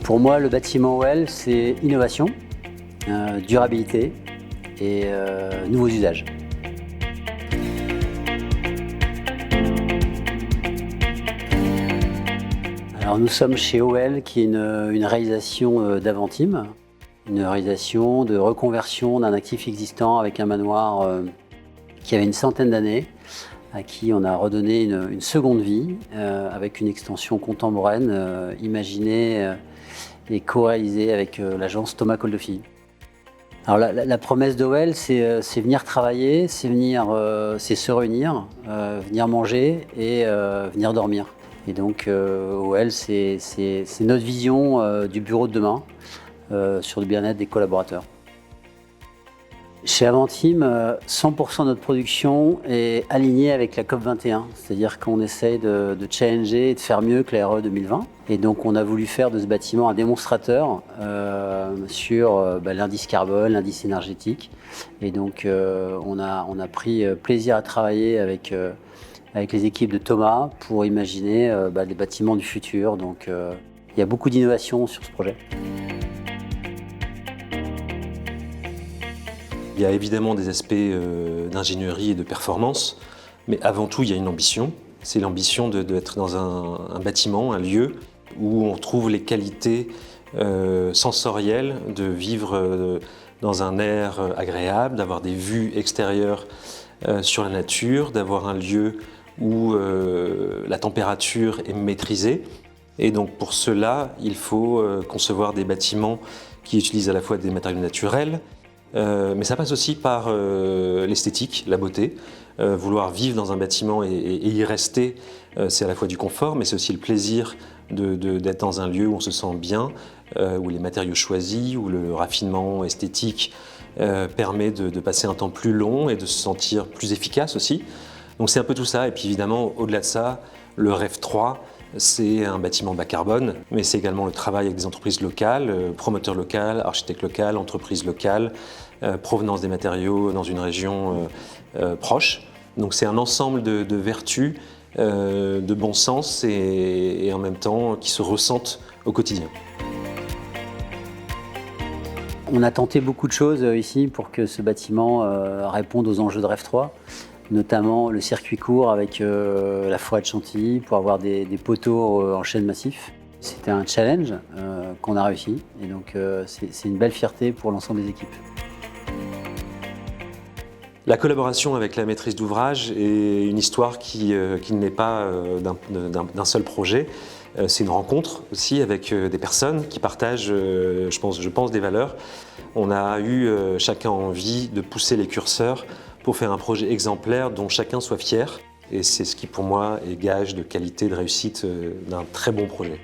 Pour moi, le bâtiment OL, c'est innovation, durabilité et nouveaux usages. Alors nous sommes chez OL, qui est une réalisation d'Aventim, une réalisation de reconversion d'un actif existant avec un manoir qui avait une centaine d'années, à qui on a redonné une seconde vie avec une extension contemporaine imaginée et co-réalisée avec l'agence Thomas Koldofy. Alors la promesse d'OL, c'est venir travailler, c'est se réunir, venir manger et venir dormir. Et donc OL, c'est notre vision du bureau de demain sur le bien-être des collaborateurs. Chez Aventim, 100% de notre production est alignée avec la COP21, c'est-à-dire qu'on essaye de challenger et de faire mieux que la RE 2020. Et donc on a voulu faire de ce bâtiment un démonstrateur sur l'indice carbone, l'indice énergétique. Et donc on a pris plaisir à travailler avec les équipes de Thomas pour imaginer les bâtiments du futur. Donc il y a beaucoup d'innovation sur ce projet. Il y a évidemment des aspects d'ingénierie et de performance, mais avant tout, il y a une ambition. C'est l'ambition d'être dans un bâtiment, un lieu où on trouve les qualités sensorielles de vivre dans un air agréable, d'avoir des vues extérieures sur la nature, d'avoir un lieu où la température est maîtrisée. Et donc pour cela, il faut concevoir des bâtiments qui utilisent à la fois des matériaux naturels, mais ça passe aussi par l'esthétique, la beauté. Vouloir vivre dans un bâtiment et y rester, c'est à la fois du confort, mais c'est aussi le plaisir d'être dans un lieu où on se sent bien, où les matériaux choisis, où le raffinement esthétique permet de passer un temps plus long et de se sentir plus efficace aussi. Donc c'est un peu tout ça, et puis évidemment, au-delà de ça, le rêve 3, c'est un bâtiment bas carbone, mais c'est également le travail avec des entreprises locales, promoteurs locaux, architectes locaux, entreprises locales, provenance des matériaux dans une région proche. Donc c'est un ensemble de vertus, de bon sens et en même temps qui se ressentent au quotidien. On a tenté beaucoup de choses ici pour que ce bâtiment réponde aux enjeux de rêve 3. Notamment le circuit court avec la forêt de Chantilly pour avoir des poteaux en chêne massif. C'était un challenge qu'on a réussi et donc c'est une belle fierté pour l'ensemble des équipes. La collaboration avec la maîtrise d'ouvrage est une histoire qui n'est pas d'un seul projet. C'est une rencontre aussi avec des personnes qui partagent, je pense, des valeurs. On a eu chacun envie de pousser les curseurs pour faire un projet exemplaire dont chacun soit fier. Et c'est ce qui, pour moi, est gage de qualité, de réussite d'un très bon projet.